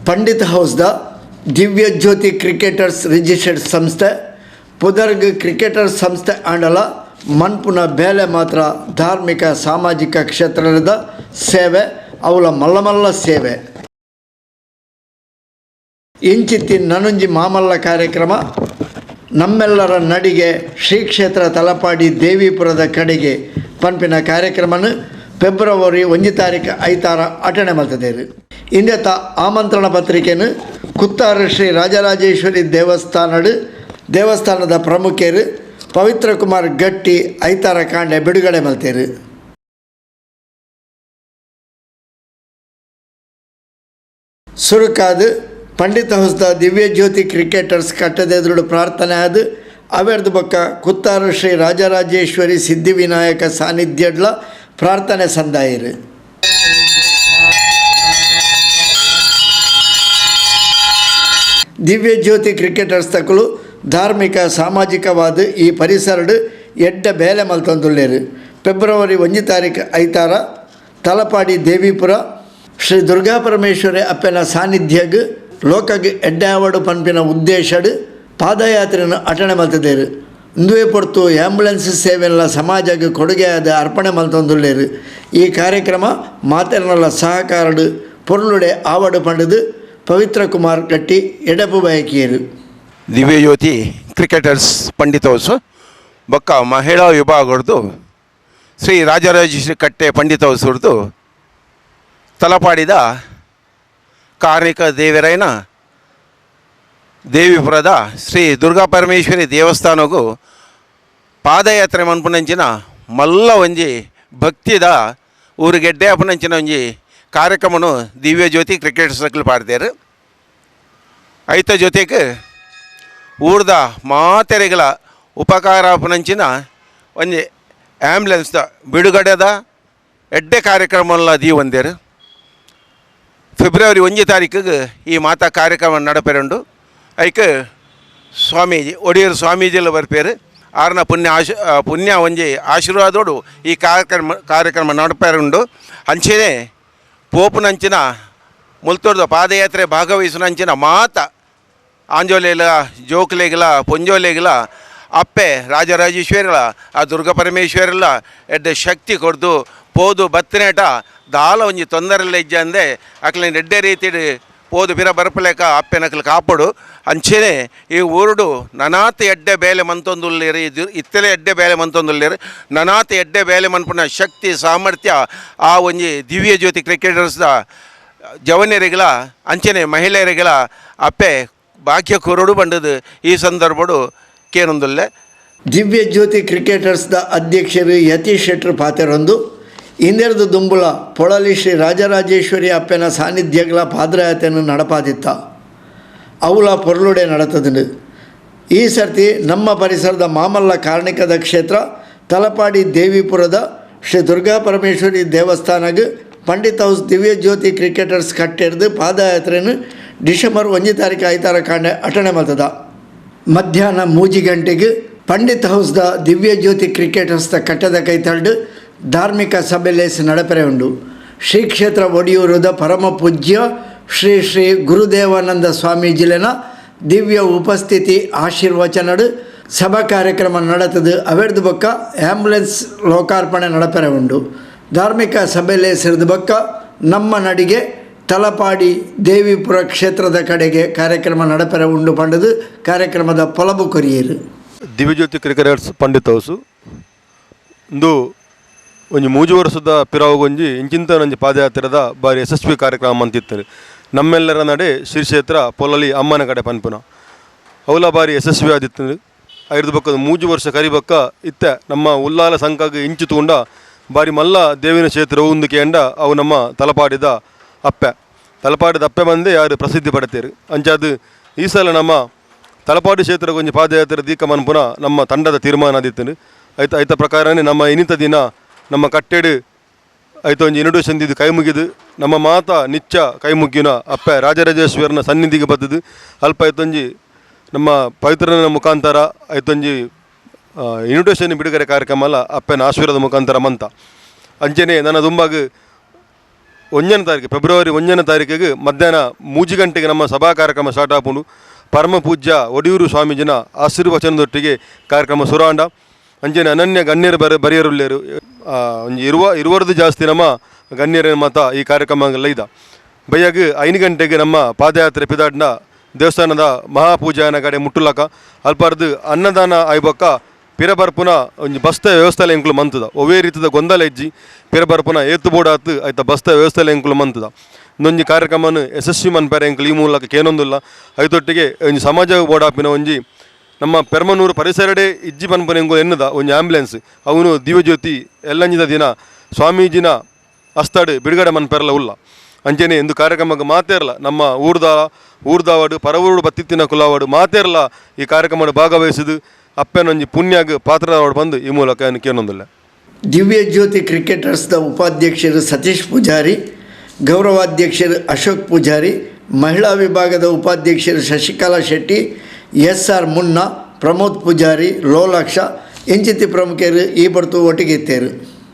ಪಂಡಿತ್ ಹೌಸ್ದ ದಿವ್ಯ ಜ್ಯೋತಿ cricketers registered ಸಂಸ್ಥೆ ಪುದರ್ಗ್ cricketers ಸಂಸ್ಥೆ ಆಂಡಲ ಮನ್ಪುನ ಬೇಲೆ ಮಾತ್ರ ಧಾರ್ಮಿಕ ಸಾಮಾಜಿಕ ಕ್ಷೇತ್ರದ ಸೇವೆ ಅವಳ ಮಲ್ಲಮಲ್ಲ ಸೇವೆ ಇಂಚಿತ್ತಿ ನನಂಜಿ ಮಾಮಲ್ಲ ಕಾರ್ಯಕ್ರಮ ನಮ್ಮೆಲ್ಲರ ನಡಿಗೆ ಶ್ರೀ ಕ್ಷೇತ್ರ ತಲಪಾಡಿ ದೇವಿಪುರದ ಕಡೆಗೆ ಪಂಪಿನ ಕಾರ್ಯಕ್ರಮನ ಫೆಬ್ರವರಿ 1 ತಾರೀಕು ಐತಾರ ಅಟೆಂಡ್ ಮಾಡ್ತಿದ್ದೇವೆ. ಇಂದೆತ ಆಮಂತ್ರಣ ಪತ್ರಿಕೆಯನ್ನು ಕುತ್ತಾರು ಶ್ರೀ ರಾಜರಾಜೇಶ್ವರಿ ದೇವಸ್ಥಾನದ ಪ್ರಮುಖರು ಪವಿತ್ರ ಕುಮಾರ್ ಗಟ್ಟಿ ಐತಾರ ಕಾಂಡೆ ಬಿಡುಗಡೆ ಮಾಡ್ತೇರು. ಸುರುಕಾದ ಪಂಡಿತ ಹೌಸ್ದ ದಿವ್ಯ ಜ್ಯೋತಿ ಕ್ರಿಕೆಟರ್ಸ್ ಕಟ್ಟದೆದುರು ಪ್ರಾರ್ಥನೆ ಆದ ಅವೆರ್ದು ಬೊಕ್ಕ ಕುತ್ತಾರು ಶ್ರೀ ರಾಜರಾಜೇಶ್ವರಿ ಸಿದ್ಧಿವಿನಾಯಕ ಸಾನ್ನಿಧ್ಯಡ್ಲ ಪ್ರಾರ್ಥನೆ ಸಂದಾಯಿರು. ದಿವ್ಯ ಜ್ಯೋತಿ ಕ್ರಿಕೆಟರ್ಸ್ ತಕ್ಕಲು ಧಾರ್ಮಿಕ ಸಾಮಾಜಿಕವಾದ ಈ ಪರಿಸರಡು ಎಡ್ಡ ಬೇಲೆ ಮಲ್ತೊಂದುಲ್ಲೇರು. ಫೆಬ್ರವರಿ 1 ತಾರೀಕು ಐತಾರ ತಲಪಾಡಿ ದೇವಿಪುರ ಶ್ರೀ ದುರ್ಗಾ ಪರಮೇಶ್ವರಿ ಅಪ್ಪನ ಸಾನ್ನಿಧ್ಯಗ್ ಲೋಕಗೆ ಎಡ್ಡಾವಡು ಪಂಪಿನ ಉದ್ದೇಶಡು ಪಾದಯಾತ್ರೆಯನ್ನು ಅಟೆಂಡ್ ಮಾಡ್ತಿದ್ದೇರು. ಇಂದುವೆ ಪೊರ್ತು ಆ್ಯಂಬುಲೆನ್ಸ್ ಸೇವೆಲ್ಲ ಸಮಾಜಕ್ಕೆ ಕೊಡುಗೆಯಾದ ಅರ್ಪಣೆ ಮಲ್ತೊಂದುಲ್ಲೇರು. ಈ ಕಾರ್ಯಕ್ರಮ ಮಾತೆರನಲ್ಲ ಸಹಕಾರಡು ಪೊರ್ಲುಡೆ ಆವಡು ಪಂಡದು ಪವಿತ್ರ ಕುಮಾರ್ ಗಟ್ಟಿ ಎಡಪು ಬಯಕಿಯರು. ದಿವ್ಯಜ್ಯೋತಿ ಕ್ರಿಕೆಟರ್ಸ್ ಪಂಡಿತ್ ಹೌಸ್ ಬೊಕ್ಕ ಮಹಿಳಾ ವಿಭಾಗದ್ದು ಶ್ರೀ ರಾಜರಾಜೇಶ್ವರಿ ಕಟ್ಟೆ ಪಂಡಿತ್ ಹೌಸ್ ಅವ್ರದ್ದು ತಲಪಾಡಿದ ಕಾರ್ಣಿಕ ದೇವರೈನ ದೇವಿಪುರದ ಶ್ರೀ ದುರ್ಗಾ ಪರಮೇಶ್ವರಿ ದೇವಸ್ಥಾನಗೂ ಪಾದಯಾತ್ರೆ ಮನ್ಪುನಂಚಿನ ಮಲ್ಲ ಒಂಜಿ ಭಕ್ತಿದ ಊರಿಗೆಡ್ಡೆ ಅಪನಂಚಿನ ಒಂಜಿ ಕಾರ್ಯಕ್ರಮನು ದಿವ್ಯ ಜ್ಯೋತಿ ಕ್ರಿಕೆಟ್ ಸರ್ಕಲ್ ಪಾಡ್ದೇರು. ಐತ ಜೊತೆಗೆ ಊರ್ದ ಮಾತೆರೆಗಳ ಉಪಕಾರ ಅಪನಂಚಿನ ಒಂಜಿ ಆ್ಯಂಬುಲೆನ್ಸ್ದ ಬಿಡುಗಡೆದ ಎಡ್ಡೆ ಕಾರ್ಯಕ್ರಮಲ್ಲ ಒಂದೇರು. ಫೆಬ್ರವರಿ 1 ತಾರೀಕಿಗೆ ಈ ಮಾತಾ ಕಾರ್ಯಕ್ರಮ ನಡಪೆರಂಡು ಐಕ್ ಸ್ವಾಮೀಜಿ ಒಡಿಯೂರು ಸ್ವಾಮೀಜಿಲ್ಲ ಬರ್ಪೇರು ಆರ್ನ ಪುಣ್ಯ ಒಂಜಿ ಆಶೀರ್ವಾದೋಡು ಈ ಕಾರ್ಯಕ್ರಮ ನಡಪೆರಂಡು ಅಂಚೆನೆ ಪೋಪುನಂಚಿನ ಮುಲ್ತೋರ್ದ ಪಾದಯಾತ್ರೆ ಭಾಗವಹಿಸಿನಂಚಿನ ಮಾತ ಆಂಜೋಲೆಗಳ ಜೋಕ್ಲೆಗಳ ಪೊಂಜೋಲೆಗಳ ಅಪ್ಪೆ ರಾಜರಾಜೇಶ್ವರಿಗಳ ಆ ದುರ್ಗಾ ಪರಮೇಶ್ವರಿಲ್ಲ ಎಡ್ಡೆ ಶಕ್ತಿ ಕೊಡ್ದು ಪೋದು ಬತ್ತನೇಟ ದಾಲ ಒಂಜಿ ತೊಂದರೆಲ್ಲ ಇಜ್ಜ ಅಂದೆ ಅಕ್ಲಿನ ಎಡ್ಡೆ ರೀತಿ ಪೋದು ಬಿರ ಬರಪಲೇಕ ಅಪ್ಪೆನಕ್ಲು ಕಾಪಡು ಅಂಚೆನೆ ಈ ಊರುಡು ನನಾತ ಎಡ್ಡೆ ಬೇಲೆ ಮಂತೊಂದುಲ್ಲೇರು ಇತ್ತಲೇ ಎಡ್ಡೆ ಬೇಲೆ ಮಂತೊಂದುಲ್ಲೇರು ನನಾತ ಎಡ್ಡೆ ಬೇಲೆ ಮನ್ಪುನ ಶಕ್ತಿ ಸಾಮರ್ಥ್ಯ ಆ ಒಂಜಿ ದಿವ್ಯ ಜ್ಯೋತಿ ಕ್ರಿಕೆಟರ್ಸ್ದ ಜವನಿಯರಿಗಳ ಅಂಚೆನೆ ಮಹಿಳೆಯರಿಗಳ ಅಪ್ಪೆ ಭಾಗ್ಯ ಕೊರಡು ಬಂಡದು ಈ ಸಂದರ್ಭಡು ಕೇನೊಂದುಲ್ಲೆ. ದಿವ್ಯ ಜ್ಯೋತಿ ಕ್ರಿಕೆಟರ್ಸ್ದ ಅಧ್ಯಕ್ಷರು ಯತೀಶ್ ಶೆಟ್ಟರ್ ಪಾತೆರೊಂದು ಇಂದೆರ್ದು ದುಂಬುಲ ಪೊಳಲಿ ಶ್ರೀ ರಾಜರಾಜೇಶ್ವರಿ ಅಪ್ಪನ ಸಾನ್ನಿಧ್ಯಗಳ ಪಾದಯಾತ್ರೆಯನ್ನು ನಡಪಾದಿತ್ತ ಅವಳ ಪೊರ್ಲುಡೆ ನಡತದು. ಈ ಸರ್ತಿ ನಮ್ಮ ಪರಿಸರದ ಮಾಮಲ್ಲ ಕಾರ್ಣಿಕದ ಕ್ಷೇತ್ರ ತಲಪಾಡಿ ದೇವಿಪುರದ ಶ್ರೀ ದುರ್ಗಾ ಪರಮೇಶ್ವರಿ ದೇವಸ್ಥಾನಗೆ ಪಂಡಿತ್ ಹೌಸ್ ದಿವ್ಯ ಜ್ಯೋತಿ ಕ್ರಿಕೆಟರ್ಸ್ ಕಟ್ಟೆರ್ದು ಪಾದಯಾತ್ರೆಯನ್ನು ಡಿಸೆಂಬರ್ 1 ತಾರೀಕು ಐತಾರ ಕಾಂಡೆ ಅಟೆಂಡ್ ಮಾಡ್ತದ. ಮಧ್ಯಾಹ್ನ 3 ಗಂಟೆಗೆ ಪಂಡಿತ್ ಹೌಸ್ದ ದಿವ್ಯ ಜ್ಯೋತಿ ಕ್ರಿಕೆಟರ್ಸ್ದ ಕಟ್ಟದ ಕೈತಳ್ದು ಧಾರ್ಮಿಕ ಸಭೆಲೇಸಿ ನಡಪೆರೆ ಉಂಡು. ಶ್ರೀ ಕ್ಷೇತ್ರ ಒಡಿಯೂರದ ಪರಮ ಪೂಜ್ಯ ಶ್ರೀ ಶ್ರೀ ಗುರುದೇವಾನಂದ ಸ್ವಾಮೀಜಿಲೆನ ದಿವ್ಯ ಉಪಸ್ಥಿತಿ ಆಶೀರ್ವಚನಡು ಸಭಾ ಕಾರ್ಯಕ್ರಮ ನಡತದು. ಅವೆರ್ದು ಬೊಕ್ಕ ಆ್ಯಂಬುಲೆನ್ಸ್ ಲೋಕಾರ್ಪಣೆ ನಡಪೆರೆ ಉಂಡು. ಧಾರ್ಮಿಕ ಸಭೆಲೇಸಿರ್ದು ಬೊಕ್ಕ ನಮ್ಮ ನಡಿಗೆ ತಲಪಾಡಿ ದೇವಿಪುರ ಕ್ಷೇತ್ರದ ಕಡೆಗೆ ಕಾರ್ಯಕ್ರಮ ನಡಪೆರೆ ಉಂಡು ಪಂಡದು ಕಾರ್ಯಕ್ರಮದ ಪೊಲಬು ಕೊರಿಯರು. ದಿವ್ಯಜ್ಯೋತಿ ಕ್ರಿಕೆಟರ್ಸ್ ಪಂಡಿತ್ ಹೌಸು ಇಂದು ಒಂಜಿ 3 ವರ್ಷದ ಪಿರಾವುಗೊಂಜಿ ಇಂಚಿಂತ ನಂಜಿ ಪಾದಯಾತ್ರೆದ ಬಾರಿ ಯಶಸ್ವಿ ಕಾರ್ಯಕ್ರಮ ಅಂತಿತ್ತು. ನಮ್ಮೆಲ್ಲರ ನಡೆ ಶ್ರೀ ಕ್ಷೇತ್ರ ಪೊಲಲಿ ಅಮ್ಮನ ಕಡೆ ಪನ್ಪುನ ಅವಲ ಬಾರಿ ಯಶಸ್ವಿ ಆದಿತ್ತು. ಐದು ಬಕ್ಕದ 3 ವರ್ಷ ಕರಿಬಕ್ಕ ಇತ್ತ ನಮ್ಮ ಉಲ್ಲಾಲ ಸಂಘಕ್ಕೆ ಇಂಚು ತಗೊಂಡ ಬಾರಿ ಮಲ್ಲ ದೇವಿನ ಕ್ಷೇತ್ರ ಉಂದಕ್ಕೆ ಎಂಡ ಅವು ನಮ್ಮ ತಲಪಾಡಿದ ಅಪ್ಪೆ ಬಂದೇ ಯಾರು ಪ್ರಸಿದ್ಧಿ ಪಡ್ತೀರಿ ಅಂಚಾದು ಈ ಸಲ ನಮ್ಮ ತಲಪಾಡಿ ಕ್ಷೇತ್ರ ಕೊಂಚ ಪಾದಯಾತ್ರೆ ದೀಕ ಮನ್ಪುನ ನಮ್ಮ ತಂಡದ ತೀರ್ಮಾನ ಆದಿತ್ತು. ಐತ ಪ್ರಕಾರನೇ ನಮ್ಮ ಇನ್ನಿತ ದಿನ ನಮ್ಮ ಕಟ್ಟೆಡು ಐತ ಒಂಜಿ ಇನ್ವಿಟೇಷನ್ ದಿದ್ದು ಕೈ ಮುಗಿದು ನಮ್ಮ ಮಾತ ನಿಚ್ಚ ಕೈ ಮುಗ್ಗಿನ ಅಪ್ಪೆ ರಾಜರಾಜೇಶ್ವರನ ಸನ್ನಿಧಿಗೆ ಬದ್ದದು ಅಲ್ಪ ಐತೊಂಜಿ ನಮ್ಮ ಪವಿತ್ರನ ಮುಖಾಂತರ ಐತೊಂಜಿ ಇನ್ವಿಟೇಷನ್ ಬಿಡುಗಡೆ ಕಾರ್ಯಕ್ರಮ ಅಲ್ಲ ಅಪ್ಪನ ಆಶೀರ್ವಾದ ಮುಖಾಂತರ ಮಂತ ಅಂಚನೆ ನನ್ನ ದುಂಬಾಗ 1ನೇ ತಾರೀಕು ಫೆಬ್ರವರಿ 1ನೇ ತಾರೀಕಿಗೆ ಮಧ್ಯಾಹ್ನ 3 ಗಂಟೆಗೆ ನಮ್ಮ ಸಭಾ ಕಾರ್ಯಕ್ರಮ ಸ್ಟಾರ್ಟ್ ಆಪುಂಡು. ಪರಮ ಪೂಜ್ಯ ಒಡಿಯೂರು ಸ್ವಾಮೀಜಿನ ಆಶೀರ್ವಚನದೊಟ್ಟಿಗೆ ಕಾರ್ಯಕ್ರಮ ಸುರಾಂಡ ಅಂಚನೆ ಅನನ್ಯ ಗಣ್ಯರು ಬರೆಯರುಳ್ಳೇರು ಒಂಜಿ ಇರುವರದು ಜಾಸ್ತಿ ನಮ್ಮ ಗಣ್ಯರ ಮಾತ ಈ ಕಾರ್ಯಕ್ರಮ ಲೈದ ಬಯ್ಯಾಗ 5 ಗಂಟೆಗೆ ನಮ್ಮ ಪಾದಯಾತ್ರೆ ಪಿದಾಡ್ನ ದೇವಸ್ಥಾನದ ಮಹಾಪೂಜಾಯನ ಕಡೆ ಮುಟ್ಟುಲಕ ಅಲ್ಪಾರ್ದು ಅನ್ನದಾನ ಆಯ್ಬಕ್ಕ ಪಿರಬರ್ಪುನ ಒಂಜಿ ಬಸ್ತ ವ್ಯವಸ್ಥೆಲ ಎಂಕುಲು ಮಂತದ ಒವೇ ರೀತಿದ ಗೊಂದಲ ಇಜ್ಜಿ ಪಿರಬರ್ಪುನ ಏತು ಬೋಡಾತು ಆಯ್ತ ಬಸ್ತ ವ್ಯವಸ್ಥೆಲ ಎಂಕುಲು ಮಂತದ ಇನ್ನೊಂಜಿ ಕಾರ್ಯಕ್ರಮನು ಯಶಸ್ವಿ ಮನ್ಪೇರೆ ಎಂಕುಲು ಈ ಮೂಲಕ ಕೇನೊಂದುಲ್ಲ ಐತೊಟ್ಟಿಗೆ ಒಂಜಿ ಸಮಾಜ ಬೋಡಾಪಿನ ಒಂಜಿ ನಮ್ಮ ಪೆರ್ಮನೂರು ಪರಿಸರಡೆ ಇಜ್ಜಿ ಪನ್ಪನ ಎಂಕುಲು ಎನ್ನದ ಒಂಜಿ ಆಂಬ್ಯುಲೆನ್ಸ್ ಅವನು ದಿವ್ಯಜ್ಯೋತಿ ಎಲ್ಲಂಜಿದ ದಿನ ಸ್ವಾಮೀಜಿನ ಅಸ್ತಡ್ ಬಿಡುಗಡೆ ಮನ್ಪೆರಲ ಉಲ್ಲ ಅಂಚನೆ ಎಂದು ಕಾರ್ಯಕ್ರಮಕ್ಕೆ ಮಾತೇರಲ್ಲ ನಮ್ಮ ಊರ್ದಾವಾಡು ಪರವೂರು ಬತ್ತಿತ್ತಿನ ಕುಲಾವಾಡು ಮಾತೇರಲ್ಲ ಈ ಕಾರ್ಯಕ್ರಮ ಭಾಗವಹಿಸಿದು ಅಪ್ಪನೊಂಜಿ ಪುಣ್ಯಾಗ ಪಾತ್ರದವಾಡು ಬಂದು ಈ ಮೂಲಕ ಕೇನೊಂದಿಲ್ಲ. ದಿವ್ಯ ಜ್ಯೋತಿ ಕ್ರಿಕೆಟರ್ಸ್ದ ಉಪಾಧ್ಯಕ್ಷರು ಸತೀಶ್ ಪೂಜಾರಿ, ಗೌರವಾಧ್ಯಕ್ಷರು ಅಶೋಕ್ ಪೂಜಾರಿ, ಮಹಿಳಾ ವಿಭಾಗದ ಉಪಾಧ್ಯಕ್ಷರು ಶಶಿಕಲಾ ಶೆಟ್ಟಿ, SR ಮುನ್ನಾ, ಪ್ರಮೋದ್ ಪೂಜಾರಿ, ಲೋಲಾಕ್ಷ ಇಂಚಿತಿ ಪ್ರಮುಖರು ಈ ಬರ್ತು ಒಟ್ಟಿಗೆ ಇತ್ತೇರು.